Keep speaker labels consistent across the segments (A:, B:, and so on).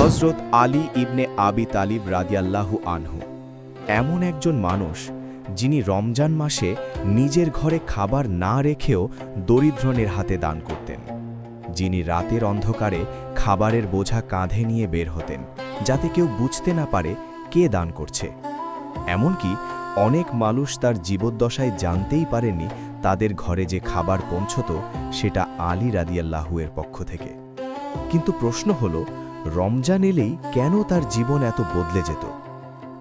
A: হজরত আলী ইবনে আবি তালিব রাদিয়াল্লাহু আনহু এমন একজন মানুষ যিনি রমজান মাসে নিজের ঘরে খাবার না রেখেও দরিদ্রনের হাতে দান করতেন, যিনি রাতের অন্ধকারে খাবারের বোঝা কাঁধে নিয়ে বের হতেন যাতে কেউ বুঝতে না পারে কে দান করছে। এমনকি অনেক মানুষ তার জীবদ্দশায় জানতেই পারেনি তাদের ঘরে যে খাবার পৌঁছত সেটা আলী রাদিয়াল্লাহু এর পক্ষ থেকে। কিন্তু প্রশ্ন হল, রমজান এলেই কেন তার জীবন এত বদলে যেত?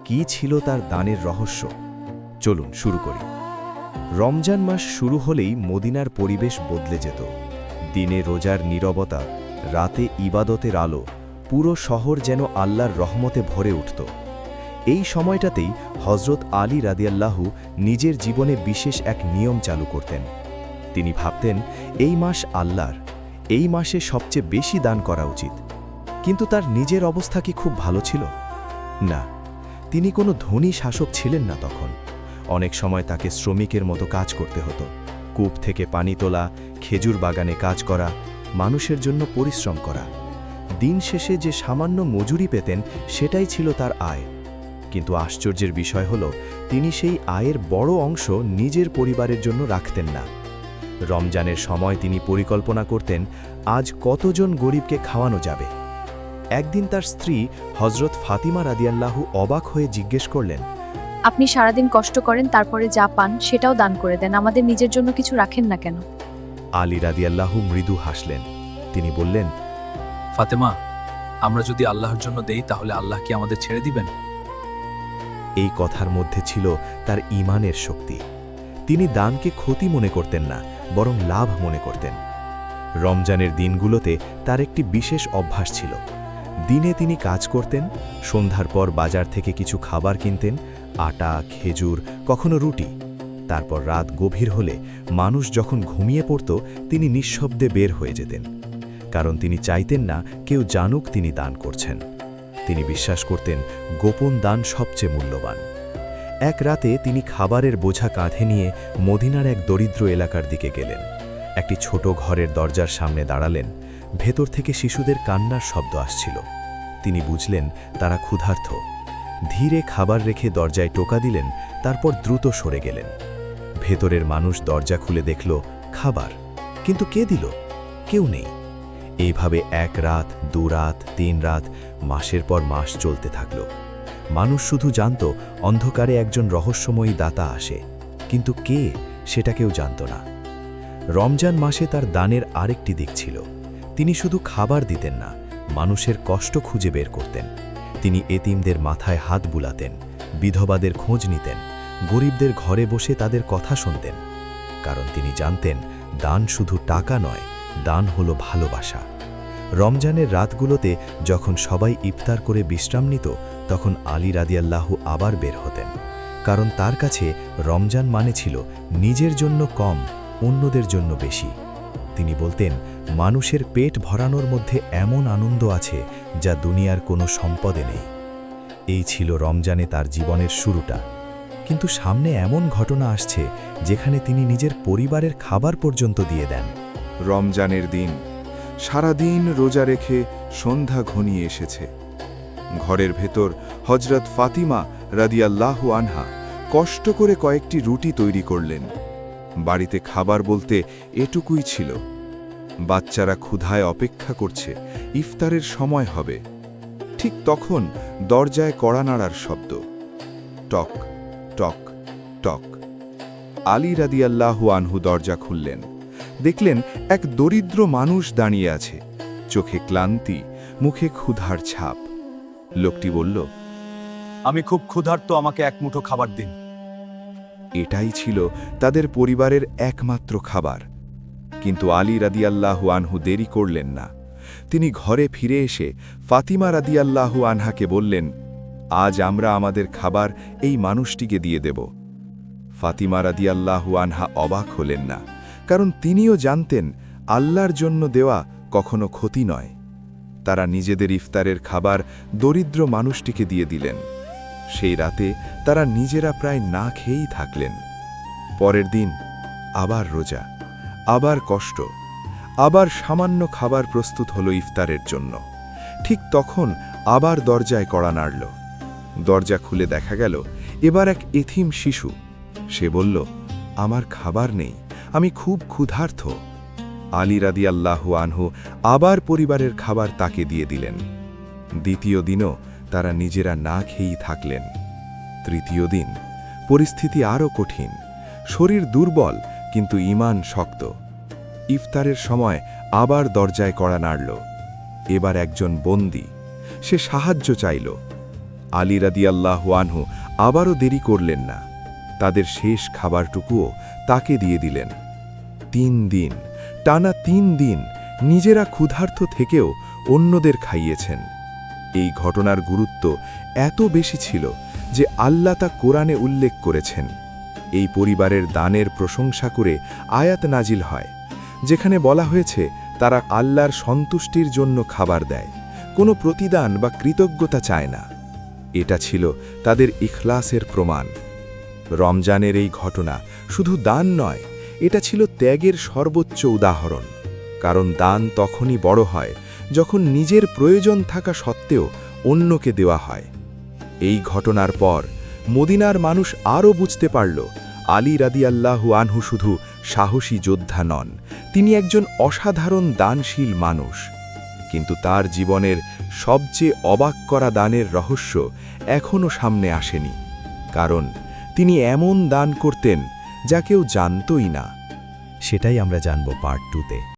A: কি ছিল তার দানের রহস্য? চলুন শুরু করি। রমজান মাস শুরু হলেই মদিনার পরিবেশ বদলে যেত। দিনে রোজার নীরবতা, রাতে ইবাদতের আলো, পুরো শহর যেন আল্লাহর রহমতে ভরে উঠত। এই সময়টাতেই হজরত আলী রাদিয়াল্লাহু নিজের জীবনে বিশেষ এক নিয়ম চালু করতেন। তিনি ভাবতেন, এই মাস আল্লাহর, এই মাসে সবচেয়ে বেশি দান করা উচিত। কিন্তু তার নিজের অবস্থা কি খুব ভালো ছিল? না, তিনি কোনো ধনী শাসক ছিলেন না তখন। অনেক সময় তাকে শ্রমিকের মতো কাজ করতে হতো। কূপ থেকে পানি তোলা, খেজুর বাগানে কাজ করা, মানুষের জন্য পরিশ্রম করা। দিন শেষে যে সামান্য মজুরি পেতেন সেটাই ছিল তার আয়। কিন্তু আশ্চর্যের বিষয় হল, তিনি সেই আয়ের বড় অংশ নিজের পরিবারের জন্য রাখতেন না। রমজানের সময় তিনি পরিকল্পনা করতেন, আজ কতজন গরিবকে খাওয়ানো যাবে। একদিন তার স্ত্রী হজরত ফাতিমা রাদিয়াল্লাহু অবাক হয়ে জিজ্ঞেস করলেন,
B: আপনি সারাদিন কষ্ট করেন, তারপরে যা পান সেটাও দান করে দেন, আমাদের নিজের জন্য কিছু রাখেন না কেন?
A: আলী রাদিয়াল্লাহু মৃদু হাসলেন। তিনি বললেন,
C: ফাতেমা, আমরা যদি আল্লাহর জন্য দেই তাহলে আল্লাহ কি আমাদের ছেড়ে দিবেন?
A: এই কথার মধ্যে ছিল তার ঈমানের শক্তি। তিনি দানকে ক্ষতি মনে করতেন না, বরং লাভ মনে করতেন। রমজানের দিনগুলোতে তার একটি বিশেষ অভ্যাস ছিল। দিনে তিনি কাজ করতেন, সন্ধ্যার পর বাজার থেকে কিছু খাবার কিনতেন, আটা, খেজুর, কখনো রুটি। তারপর রাত গভীর হলে মানুষ যখন ঘুমিয়ে পড়ত, তিনি নিঃশব্দে বের হয়ে যেতেন। কারণ তিনি চাইতেন না কেউ জানুক তিনি দান করছেন। তিনি বিশ্বাস করতেন গোপন দান সবচেয়ে মূল্যবান। এক রাতে তিনি খাবারের বোঝা কাঁধে নিয়ে মদিনার এক দরিদ্র এলাকার দিকে গেলেন। একটি ছোট ঘরের দরজার সামনে দাঁড়ালেন। ভেতর থেকে শিশুদের কান্নার শব্দ আসছিল। তিনি বুঝলেন তারা ক্ষুধার্ত। ধীরে খাবার রেখে দরজায় টোকা দিলেন, তারপর দ্রুত সরে গেলেন। ভেতরের মানুষ দরজা খুলে দেখল খাবার, কিন্তু কে দিল? কেউ নেই। এইভাবে এক রাত, 2 রাত, 3 রাত, মাসের পর মাস চলতে থাকল। মানুষ শুধু জানত অন্ধকারে একজন রহস্যময়ী দাতা আসে, কিন্তু কে সেটা কেউ জানত না। রমজান মাসে তার দানের আরেকটি দিক ছিল। তিনি শুধু খাবার দিতেন না, মানুষের কষ্ট খুঁজে বের করতেন। তিনি এতিমদের মাথায় হাত বুলাতেন, বিধবাদের খোঁজ নিতেন, গরিবদের ঘরে বসে তাদের কথা শুনতেন। কারণ তিনি জানতেন দান শুধু টাকা নয়, দান হলো ভালোবাসা। রমজানের রাতগুলোতে যখন সবাই ইফতার করে বিশ্রাম নিত, তখন আলী রাদিয়াল্লাহু আবার বের হতেন। কারণ তার কাছে রমজান মানে ছিল নিজের জন্য কম, অন্যদের জন্য বেশি। তিনি বলতেন, মানুষের পেট ভরানোর মধ্যে এমন আনন্দ আছে যা দুনিয়ার কোনো সম্পদে নেই। এই ছিল রমজানে তার জীবনের শুরুটা। কিন্তু সামনে এমন ঘটনা আসছে যেখানে তিনি নিজের পরিবারের খাবার পর্যন্ত দিয়ে দেন।
D: রমজানের দিন, সারাদিন রোজা রেখে সন্ধ্যা ঘনিয়ে এসেছে। ঘরের ভেতর হজরত ফাতিমা রাদিয়াল্লাহু আনহা কষ্ট করে কয়েকটি রুটি তৈরি করলেন। বাড়িতে খাবার বলতে এটুকুই ছিল। বাচ্চারা ক্ষুধায় অপেক্ষা করছে, ইফতারের সময় হবে। ঠিক তখন দরজায় কড়া নাড়ার শব্দ। টক টক টক। আলী রাদিয়াল্লাহু আনহু দরজা খুললেন। দেখলেন এক দরিদ্র মানুষ দাঁড়িয়ে আছে, চোখে ক্লান্তি, মুখে ক্ষুধার ছাপ। লোকটি বলল,
C: আমি খুব ক্ষুধার্ত, আমাকে এক মুঠো খাবার দিন।
D: এটাই ছিল তাদের পরিবারের একমাত্র খাবার। কিন্তু আলী রাদিয়াল্লাহু আনহু দেরি করলেন না। তিনি ঘরে ফিরে এসে ফাতিমা রাদিয়াল্লাহু আনহাকে বললেন, আজ আমরা আমাদের খাবার এই মানুষটিকে দিয়ে দেব। ফাতিমা রাদিয়াল্লাহু আনহা অবাক হলেন না, কারণ তিনিও জানতেন আল্লাহর জন্য দেওয়া কখনো ক্ষতি নয়। তারা নিজেদের ইফতারের খাবার দরিদ্র মানুষটিকে দিয়ে দিলেন। সেই রাতে তারা নিজেরা প্রায় না খেয়েই থাকলেন। পরের দিন আবার রোজা, আবার কষ্ট, আবার সামান্য খাবার প্রস্তুত হলো ইফতারের জন্য। ঠিক তখন আবার দরজায় কড়া নাড়ল। দরজা খুলে দেখা গেল এবার এক এতিম শিশু। সে বলল, আমার খাবার নেই, আমি খুব ক্ষুধার্ত। আলী রাদিয়াল্লাহু আনহু আবার পরিবারের খাবার তাকে দিয়ে দিলেন। দ্বিতীয় দিনও তারা নিজেরা না খেয়েই থাকলেন। তৃতীয় দিন পরিস্থিতি আরও কঠিন। শরীর দুর্বল কিন্তু ঈমান শক্ত। ইফতারের সময় আবার দরজায় কড়া নাড়ল। এবার একজন বন্দী। সে সাহায্য চাইল। আলী রাদিয়াল্লাহু আনহু আবারও দেরি করলেন না। তাদের শেষ খাবারটুকুও তাকে দিয়ে দিলেন। 3 দিন, টানা 3 দিন নিজেরা ক্ষুধার্ত থেকেও অন্যদের খাইয়েছেন। এই ঘটনার গুরুত্ব এত বেশি ছিল যে আল্লাহ তা কোরআনে উল্লেখ করেছেন। এই পরিবারের দানের প্রশংসা করে আয়াত নাজিল হয়, যেখানে বলা হয়েছে তারা আল্লাহর সন্তুষ্টির জন্য খাবার দেয়, কোনো প্রতিদান বা কৃতজ্ঞতা চায় না। এটা ছিল তাদের ইখলাসের প্রমাণ। রমজানের এই ঘটনা শুধু দান নয়, এটা ছিল ত্যাগের সর্বোচ্চ উদাহরণ। কারণ দান তখনই বড় হয় যখন নিজের প্রয়োজন থাকা সত্ত্বেও অন্যকে দেওয়া হয়। এই ঘটনার পর মদিনার মানুষ আরও বুঝতে পারল আলী রাদিয়াল্লাহু আনহু শুধু সাহসী যোদ্ধা নন, তিনি একজন অসাধারণ দানশীল মানুষ। কিন্তু তার জীবনের সবচেয়ে অবাক করা দানের রহস্য এখনও সামনে আসেনি। কারণ তিনি এমন দান করতেন যা কেউ জানতই না।
A: সেটাই আমরা জানব পার্ট 2-তে।